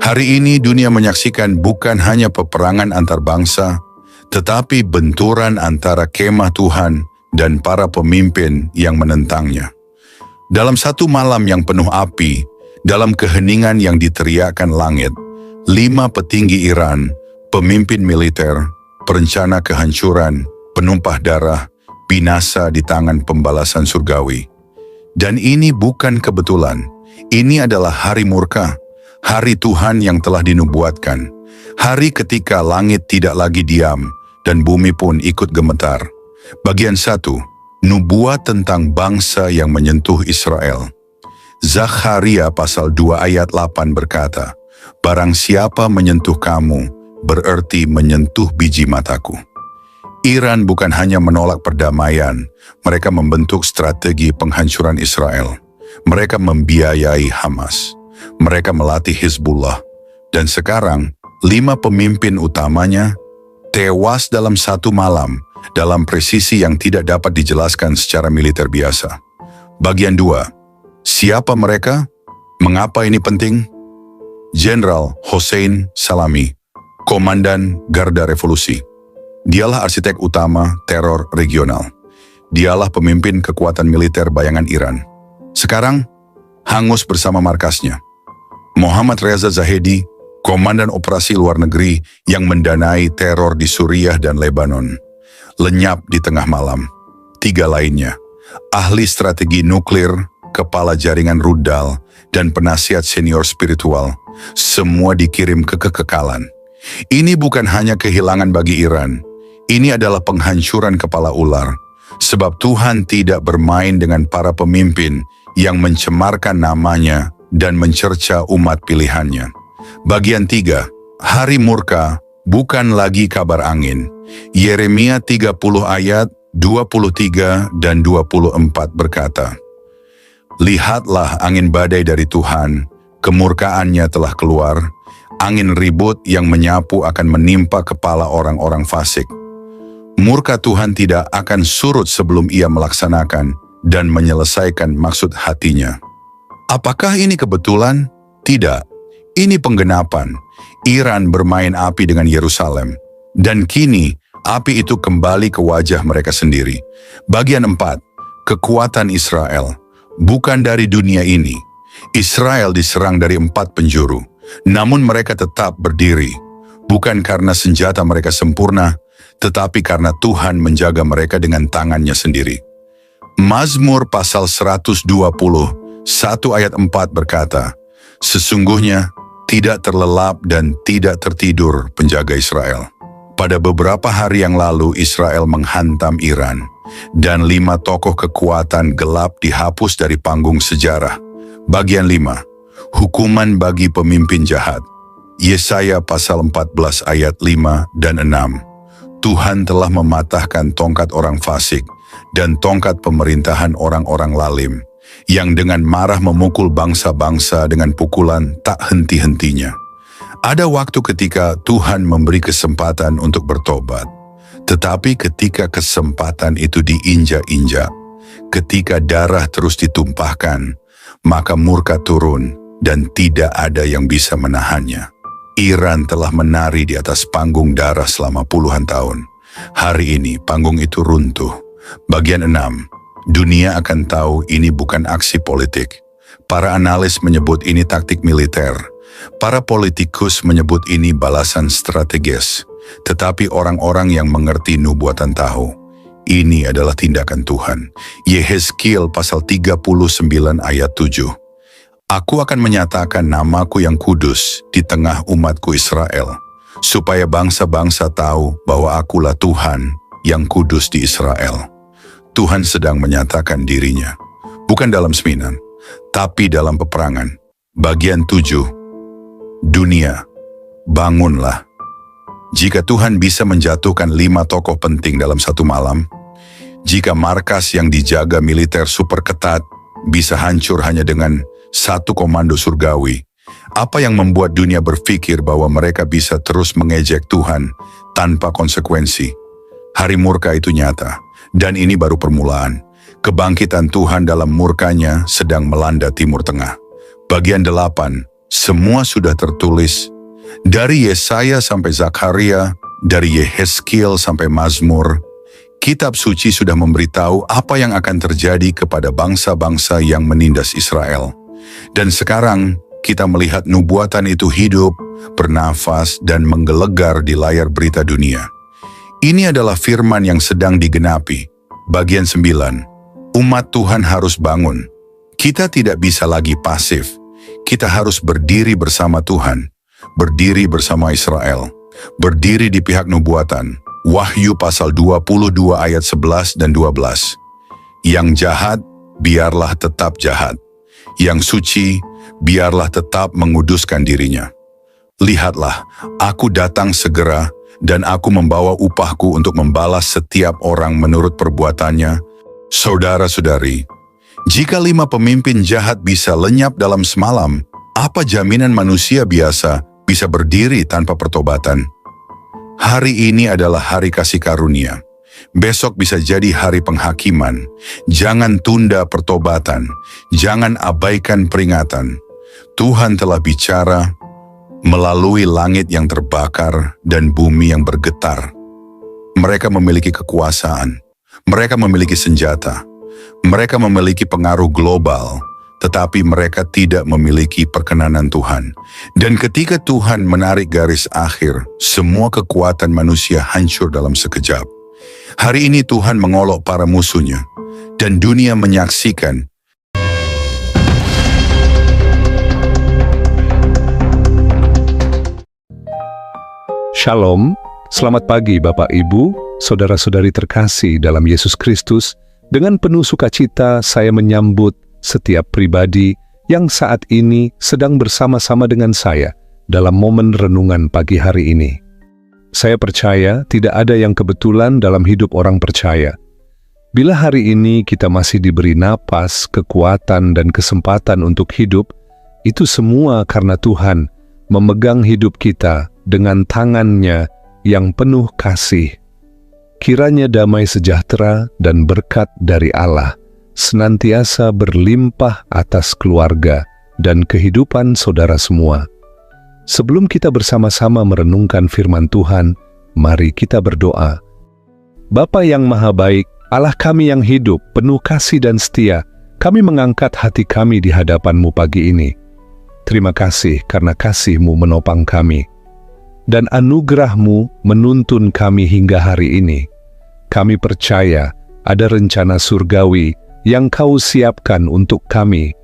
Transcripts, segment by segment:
Hari ini dunia menyaksikan bukan hanya peperangan antar bangsa, tetapi benturan antara kemah Tuhan dan para pemimpin yang menentangnya. Dalam satu malam yang penuh api, dalam keheningan yang diteriakkan langit, 5 petinggi Iran, pemimpin militer, perencana kehancuran, penumpah darah, binasa di tangan pembalasan surgawi. Dan ini bukan kebetulan, ini adalah hari murka, hari Tuhan yang telah dinubuatkan, hari ketika langit tidak lagi diam dan bumi pun ikut gemetar. Bagian 1, nubuat tentang bangsa yang menyentuh Israel. Zakharia pasal 2 ayat 8 berkata, "Barang siapa menyentuh kamu, berarti menyentuh biji mataku." Iran bukan hanya menolak perdamaian, mereka membentuk strategi penghancuran Israel. Mereka membiayai Hamas. Mereka melatih Hizbullah. Dan sekarang, 5 pemimpin utamanya tewas dalam satu malam dalam presisi yang tidak dapat dijelaskan secara militer biasa. Bagian 2, siapa mereka? Mengapa ini penting? Jenderal Hossein Salami, Komandan Garda Revolusi. Dialah arsitek utama teror regional. Dialah pemimpin kekuatan militer bayangan Iran. Sekarang, hangus bersama markasnya. Mohammad Reza Zahedi, komandan operasi luar negeri yang mendanai teror di Suriah dan Lebanon, lenyap di tengah malam. 3 lainnya, ahli strategi nuklir, kepala jaringan rudal, dan penasihat senior spiritual, semua dikirim ke kekekalan. Ini bukan hanya kehilangan bagi Iran, ini adalah penghancuran kepala ular, sebab Tuhan tidak bermain dengan para pemimpin yang mencemarkan namanya dan mencerca umat pilihannya. Bagian 3, hari murka bukan lagi kabar angin. Yeremia 30 ayat 23 dan 24 berkata, "Lihatlah angin badai dari Tuhan, kemurkaannya telah keluar, angin ribut yang menyapu akan menimpa kepala orang-orang fasik. Murka Tuhan tidak akan surut sebelum ia melaksanakan dan menyelesaikan maksud hatinya." Apakah ini kebetulan? Tidak. Ini penggenapan. Iran bermain api dengan Yerusalem. Dan kini, api itu kembali ke wajah mereka sendiri. Bagian 4, kekuatan Israel. Bukan dari dunia ini. Israel diserang dari 4 penjuru. Namun mereka tetap berdiri. Bukan karena senjata mereka sempurna, tetapi karena Tuhan menjaga mereka dengan tangannya sendiri. Mazmur pasal 120, 1 ayat 4 berkata, "Sesungguhnya tidak terlelap dan tidak tertidur penjaga Israel." Pada beberapa hari yang lalu Israel menghantam Iran, dan 5 tokoh kekuatan gelap dihapus dari panggung sejarah. Bagian 5, hukuman bagi pemimpin jahat. Yesaya pasal 14 ayat 5 dan 6. Tuhan telah mematahkan tongkat orang fasik dan tongkat pemerintahan orang-orang lalim, yang dengan marah memukul bangsa-bangsa dengan pukulan tak henti-hentinya. Ada waktu ketika Tuhan memberi kesempatan untuk bertobat, tetapi ketika kesempatan itu diinjak-injak, ketika darah terus ditumpahkan, maka murka turun dan tidak ada yang bisa menahannya. Iran telah menari di atas panggung darah selama puluhan tahun. Hari ini panggung itu runtuh. Bagian 6, dunia akan tahu ini bukan aksi politik. Para analis menyebut ini taktik militer. Para politikus menyebut ini balasan strategis. Tetapi orang-orang yang mengerti nubuatan tahu, ini adalah tindakan Tuhan. Yehezkiel pasal 39 ayat 7. "Aku akan menyatakan namaku yang kudus di tengah umatku Israel, supaya bangsa-bangsa tahu bahwa akulah Tuhan yang kudus di Israel." Tuhan sedang menyatakan dirinya, bukan dalam seminan, tapi dalam peperangan. Bagian 7, dunia, bangunlah. Jika Tuhan bisa menjatuhkan 5 tokoh penting dalam satu malam, jika markas yang dijaga militer super ketat bisa hancur hanya dengan 1 komando surgawi, apa yang membuat dunia berpikir bahwa mereka bisa terus mengejek Tuhan tanpa konsekuensi? Hari murka itu nyata, dan ini baru permulaan. Kebangkitan Tuhan dalam murkanya sedang melanda Timur Tengah. Bagian 8, Semua sudah tertulis, dari Yesaya sampai Zakaria, dari Yehezkiel sampai Mazmur. Kitab suci sudah memberitahu apa yang akan terjadi kepada bangsa-bangsa yang menindas Israel. Dan sekarang kita melihat nubuatan itu hidup, bernafas, dan menggelegar di layar berita dunia. Ini adalah firman yang sedang digenapi. Bagian 9. Umat Tuhan harus bangun. Kita tidak bisa lagi pasif. Kita harus berdiri bersama Tuhan, berdiri bersama Israel, berdiri di pihak nubuatan. Wahyu pasal 22 ayat 11 dan 12. Yang jahat, biarlah tetap jahat. Yang suci, biarlah tetap menguduskan dirinya. Lihatlah, aku datang segera, dan aku membawa upahku untuk membalas setiap orang menurut perbuatannya. Saudara-saudari, jika 5 pemimpin jahat bisa lenyap dalam semalam, apa jaminan manusia biasa bisa berdiri tanpa pertobatan? Hari ini adalah hari kasih karunia. Besok bisa jadi hari penghakiman. Jangan tunda pertobatan. Jangan abaikan peringatan. Tuhan telah bicara melalui langit yang terbakar dan bumi yang bergetar. Mereka memiliki kekuasaan. Mereka memiliki senjata. Mereka memiliki pengaruh global, tetapi mereka tidak memiliki perkenanan Tuhan. Dan ketika Tuhan menarik garis akhir, semua kekuatan manusia hancur dalam sekejap. Hari ini Tuhan mengolok para musuhnya, dan dunia menyaksikan. Shalom, selamat pagi Bapak Ibu, saudara-saudari terkasih dalam Yesus Kristus. Dengan penuh sukacita saya menyambut setiap pribadi yang saat ini sedang bersama-sama dengan saya dalam momen renungan pagi hari ini. Saya percaya tidak ada yang kebetulan dalam hidup orang percaya. Bila hari ini kita masih diberi napas, kekuatan, dan kesempatan untuk hidup, itu semua karena Tuhan memegang hidup kita dengan tangan-Nya yang penuh kasih. Kiranya damai sejahtera dan berkat dari Allah senantiasa berlimpah atas keluarga dan kehidupan saudara semua. Sebelum kita bersama-sama merenungkan firman Tuhan, mari kita berdoa. Bapa yang Maha Baik, Allah kami yang hidup, penuh kasih dan setia, kami mengangkat hati kami di hadapan-Mu pagi ini. Terima kasih karena kasih-Mu menopang kami, dan anugerah-Mu menuntun kami hingga hari ini. Kami percaya ada rencana surgawi yang Kau siapkan untuk kami.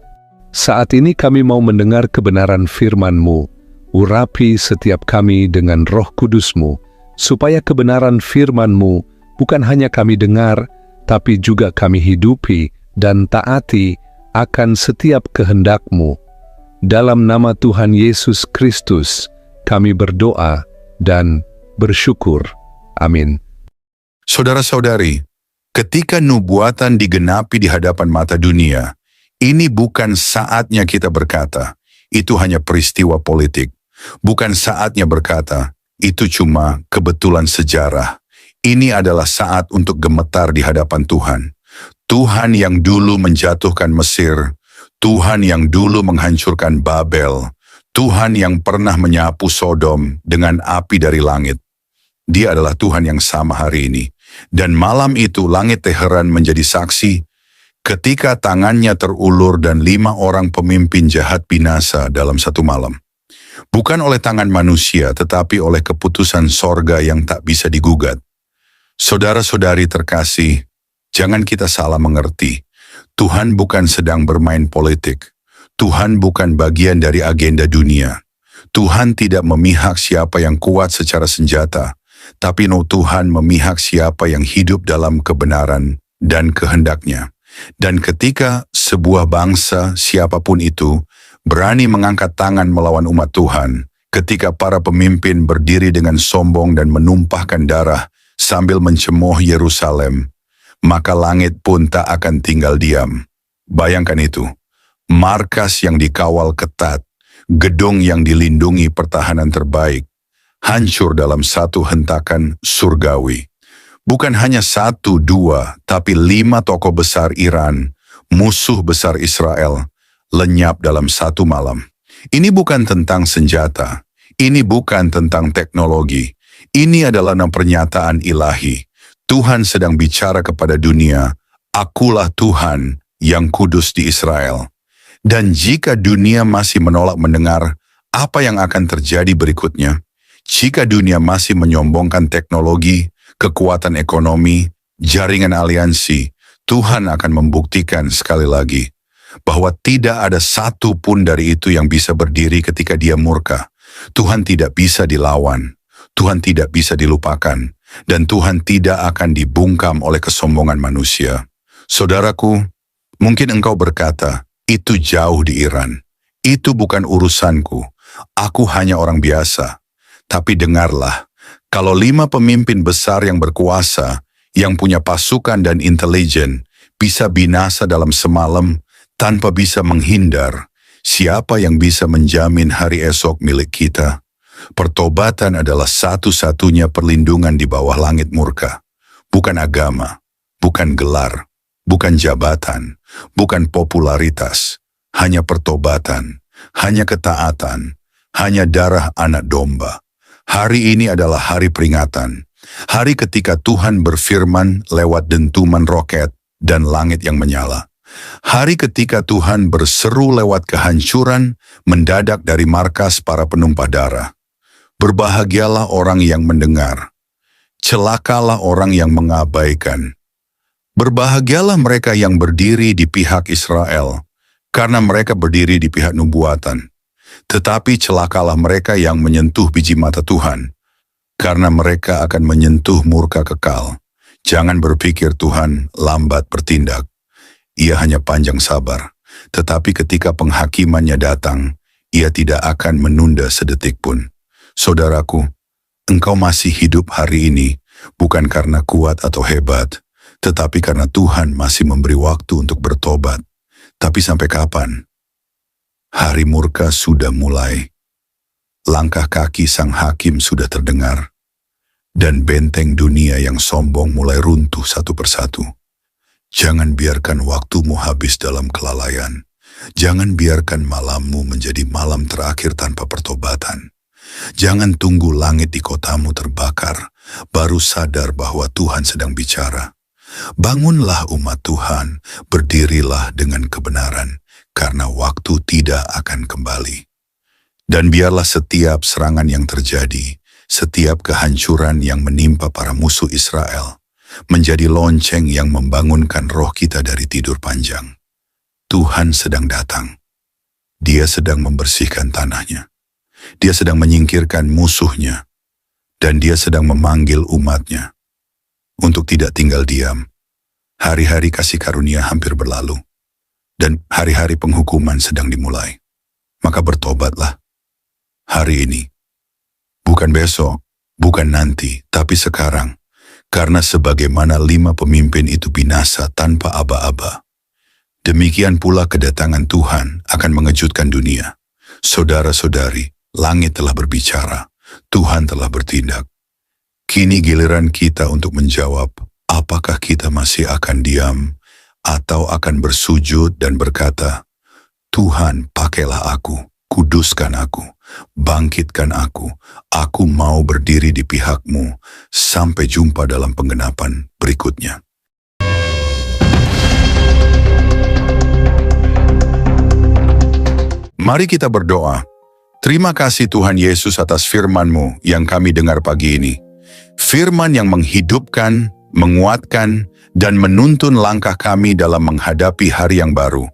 Saat ini kami mau mendengar kebenaran firman-Mu. Urapi setiap kami dengan Roh Kudus-Mu, supaya kebenaran firman-Mu bukan hanya kami dengar, tapi juga kami hidupi dan taati akan setiap kehendak-Mu. Dalam nama Tuhan Yesus Kristus, kami berdoa dan bersyukur. Amin. Saudara-saudari, ketika nubuatan digenapi di hadapan mata dunia, ini bukan saatnya kita berkata, itu hanya peristiwa politik. Bukan saatnya berkata, itu cuma kebetulan sejarah. Ini adalah saat untuk gemetar di hadapan Tuhan. Tuhan yang dulu menjatuhkan Mesir, Tuhan yang dulu menghancurkan Babel, Tuhan yang pernah menyapu Sodom dengan api dari langit. Dia adalah Tuhan yang sama hari ini. Dan malam itu langit Teheran menjadi saksi ketika tangannya terulur dan 5 orang pemimpin jahat binasa dalam satu malam. Bukan oleh tangan manusia, tetapi oleh keputusan sorga yang tak bisa digugat. Saudara-saudari terkasih, jangan kita salah mengerti. Tuhan bukan sedang bermain politik. Tuhan bukan bagian dari agenda dunia. Tuhan tidak memihak siapa yang kuat secara senjata, tapi Tuhan memihak siapa yang hidup dalam kebenaran dan kehendak-Nya. Dan ketika sebuah bangsa, siapapun itu, berani mengangkat tangan melawan umat Tuhan, ketika para pemimpin berdiri dengan sombong dan menumpahkan darah sambil mencemooh Yerusalem, maka langit pun tak akan tinggal diam. Bayangkan itu, markas yang dikawal ketat, gedung yang dilindungi pertahanan terbaik, hancur dalam satu hentakan surgawi. Bukan hanya 1, 2, tapi 5 tokoh besar Iran, musuh besar Israel, lenyap dalam satu malam. Ini bukan tentang senjata, ini bukan tentang teknologi, ini adalah pernyataan ilahi. Tuhan sedang bicara kepada dunia, akulah Tuhan yang kudus di Israel. Dan jika dunia masih menolak mendengar, apa yang akan terjadi berikutnya? Jika dunia masih menyombongkan teknologi, kekuatan ekonomi, jaringan aliansi, Tuhan akan membuktikan sekali lagi bahwa tidak ada satu pun dari itu yang bisa berdiri ketika Dia murka. Tuhan tidak bisa dilawan, Tuhan tidak bisa dilupakan, dan Tuhan tidak akan dibungkam oleh kesombongan manusia. Saudaraku, mungkin engkau berkata, itu jauh di Iran, itu bukan urusanku, aku hanya orang biasa. Tapi dengarlah, kalau 5 pemimpin besar yang berkuasa, yang punya pasukan dan intelijen, bisa binasa dalam semalam tanpa bisa menghindar, siapa yang bisa menjamin hari esok milik kita? Pertobatan adalah satu-satunya perlindungan di bawah langit murka. Bukan agama, bukan gelar, bukan jabatan, bukan popularitas. Hanya pertobatan, hanya ketaatan, hanya darah anak domba. Hari ini adalah hari peringatan. Hari ketika Tuhan berfirman lewat dentuman roket dan langit yang menyala. Hari ketika Tuhan berseru lewat kehancuran mendadak dari markas para penumpah darah. Berbahagialah orang yang mendengar. Celakalah orang yang mengabaikan. Berbahagialah mereka yang berdiri di pihak Israel, karena mereka berdiri di pihak nubuatan. Tetapi celakalah mereka yang menyentuh biji mata Tuhan, karena mereka akan menyentuh murka kekal. Jangan berpikir Tuhan lambat bertindak. Ia hanya panjang sabar, tetapi ketika penghakimannya datang, Ia tidak akan menunda sedetik pun. Saudaraku, engkau masih hidup hari ini, bukan karena kuat atau hebat, tetapi karena Tuhan masih memberi waktu untuk bertobat. Tapi sampai kapan? Hari murka sudah mulai. Langkah kaki sang hakim sudah terdengar, dan benteng dunia yang sombong mulai runtuh satu persatu. Jangan biarkan waktumu habis dalam kelalaian. Jangan biarkan malammu menjadi malam terakhir tanpa pertobatan. Jangan tunggu langit di kotamu terbakar, baru sadar bahwa Tuhan sedang bicara. Bangunlah umat Tuhan, berdirilah dengan kebenaran, karena waktu tidak akan kembali. Dan biarlah setiap serangan yang terjadi, setiap kehancuran yang menimpa para musuh Israel, menjadi lonceng yang membangunkan roh kita dari tidur panjang. Tuhan sedang datang. Dia sedang membersihkan tanahnya. Dia sedang menyingkirkan musuhnya. Dan Dia sedang memanggil umatnya untuk tidak tinggal diam. Hari-hari kasih karunia hampir berlalu, dan hari-hari penghukuman sedang dimulai. Maka bertobatlah. Hari ini. Bukan besok, bukan nanti, tapi sekarang. Karena sebagaimana 5 pemimpin itu binasa tanpa aba-aba, demikian pula kedatangan Tuhan akan mengejutkan dunia. Saudara-saudari, langit telah berbicara, Tuhan telah bertindak. Kini giliran kita untuk menjawab, apakah kita masih akan diam atau akan bersujud dan berkata, Tuhan, pakailah aku, kuduskan aku, bangkitkan aku mau berdiri di pihak-Mu, sampai jumpa dalam penggenapan berikutnya. Mari kita berdoa. Terima kasih Tuhan Yesus atas firman-Mu yang kami dengar pagi ini. Firman yang menghidupkan, menguatkan, dan menuntun langkah kami dalam menghadapi hari yang baru.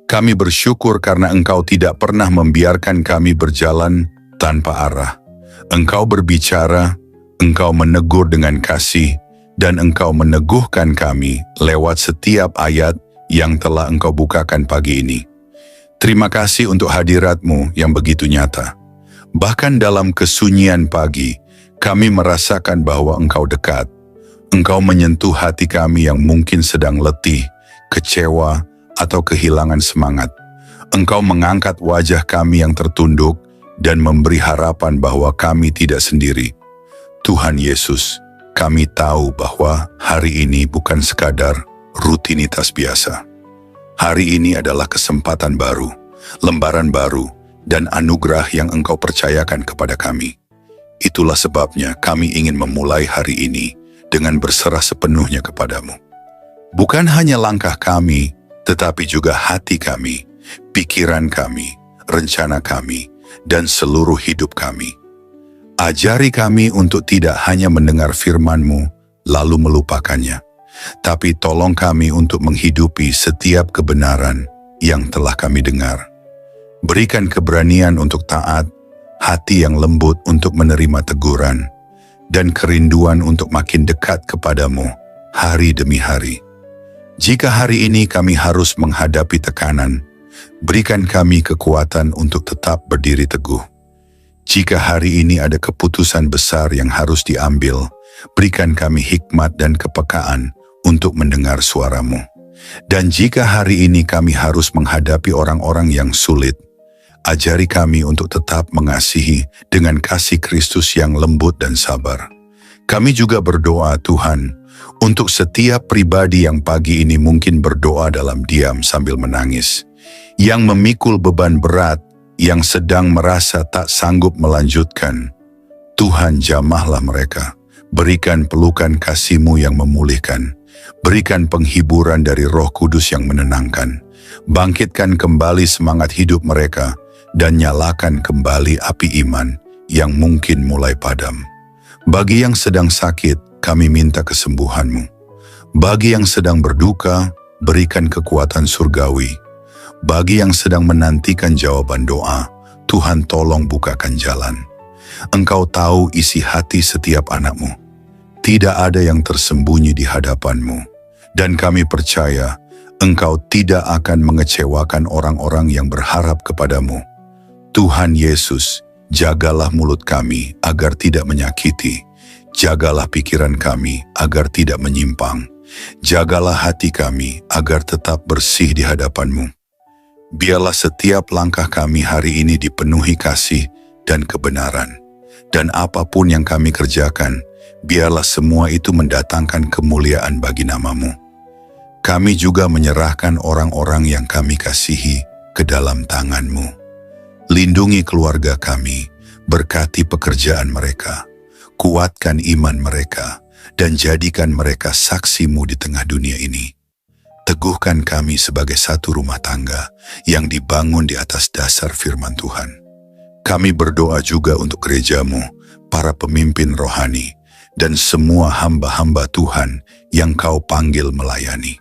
Kami bersyukur karena Engkau tidak pernah membiarkan kami berjalan tanpa arah. Engkau berbicara, Engkau menegur dengan kasih, dan Engkau meneguhkan kami lewat setiap ayat yang telah Engkau bukakan pagi ini. Terima kasih untuk hadirat-Mu yang begitu nyata. Bahkan dalam kesunyian pagi, kami merasakan bahwa Engkau dekat. Engkau menyentuh hati kami yang mungkin sedang letih, kecewa, atau kehilangan semangat. Engkau mengangkat wajah kami yang tertunduk dan memberi harapan bahwa kami tidak sendiri. Tuhan Yesus, kami tahu bahwa hari ini bukan sekadar rutinitas biasa. Hari ini adalah kesempatan baru, lembaran baru, dan anugerah yang Engkau percayakan kepada kami. Itulah sebabnya kami ingin memulai hari ini dengan berserah sepenuhnya kepadamu. Bukan hanya langkah kami, tetapi juga hati kami, pikiran kami, rencana kami, dan seluruh hidup kami. Ajari kami untuk tidak hanya mendengar firman-Mu lalu melupakannya, tapi tolong kami untuk menghidupi setiap kebenaran yang telah kami dengar. Berikan keberanian untuk taat, hati yang lembut untuk menerima teguran, dan kerinduan untuk makin dekat kepadamu hari demi hari. Jika hari ini kami harus menghadapi tekanan, berikan kami kekuatan untuk tetap berdiri teguh. Jika hari ini ada keputusan besar yang harus diambil, berikan kami hikmat dan kepekaan untuk mendengar suara-Mu. Dan jika hari ini kami harus menghadapi orang-orang yang sulit, ajari kami untuk tetap mengasihi dengan kasih Kristus yang lembut dan sabar. Kami juga berdoa, Tuhan, untuk setiap pribadi yang pagi ini mungkin berdoa dalam diam sambil menangis, yang memikul beban berat, yang sedang merasa tak sanggup melanjutkan. Tuhan, jamahlah mereka. Berikan pelukan kasih-Mu yang memulihkan. Berikan penghiburan dari Roh Kudus yang menenangkan. Bangkitkan kembali semangat hidup mereka dan nyalakan kembali api iman yang mungkin mulai padam. Bagi yang sedang sakit, kami minta kesembuhan-Mu. Bagi yang sedang berduka, berikan kekuatan surgawi. Bagi yang sedang menantikan jawaban doa, Tuhan tolong bukakan jalan. Engkau tahu isi hati setiap anak-Mu. Tidak ada yang tersembunyi di hadapan-Mu. Dan kami percaya, Engkau tidak akan mengecewakan orang-orang yang berharap kepadamu. Tuhan Yesus, jagalah mulut kami agar tidak menyakiti. Jagalah pikiran kami agar tidak menyimpang. Jagalah hati kami agar tetap bersih di hadapan-Mu. Biarlah setiap langkah kami hari ini dipenuhi kasih dan kebenaran. Dan apapun yang kami kerjakan, biarlah semua itu mendatangkan kemuliaan bagi nama-Mu. Kami juga menyerahkan orang-orang yang kami kasihi ke dalam tangan-Mu. Lindungi keluarga kami, berkati pekerjaan mereka, kuatkan iman mereka, dan jadikan mereka saksi-Mu di tengah dunia ini. Teguhkan kami sebagai satu rumah tangga yang dibangun di atas dasar firman Tuhan. Kami berdoa juga untuk gereja-Mu, para pemimpin rohani, dan semua hamba-hamba Tuhan yang Kau panggil melayani.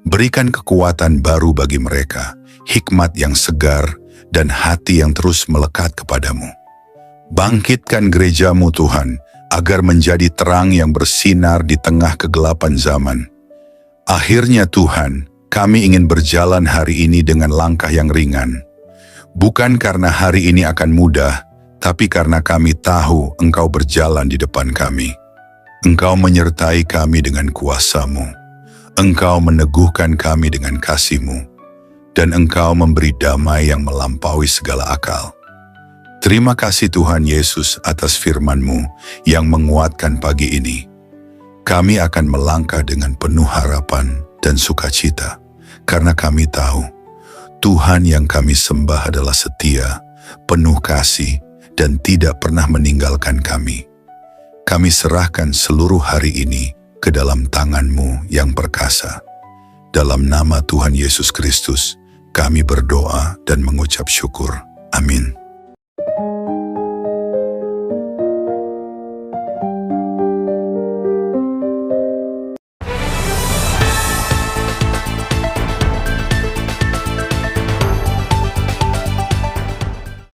Berikan kekuatan baru bagi mereka, hikmat yang segar, dan hati yang terus melekat kepadamu. Bangkitkan gereja-Mu Tuhan, agar menjadi terang yang bersinar di tengah kegelapan zaman. Akhirnya Tuhan, kami ingin berjalan hari ini dengan langkah yang ringan. Bukan karena hari ini akan mudah, tapi karena kami tahu Engkau berjalan di depan kami. Engkau menyertai kami dengan kuasa-Mu. Engkau meneguhkan kami dengan kasih-Mu. Dan Engkau memberi damai yang melampaui segala akal. Terima kasih Tuhan Yesus atas firman-Mu yang menguatkan pagi ini. Kami akan melangkah dengan penuh harapan dan sukacita, karena kami tahu Tuhan yang kami sembah adalah setia, penuh kasih, dan tidak pernah meninggalkan kami. Kami serahkan seluruh hari ini ke dalam tangan-Mu yang perkasa. Dalam nama Tuhan Yesus Kristus, kami berdoa dan mengucap syukur. Amin.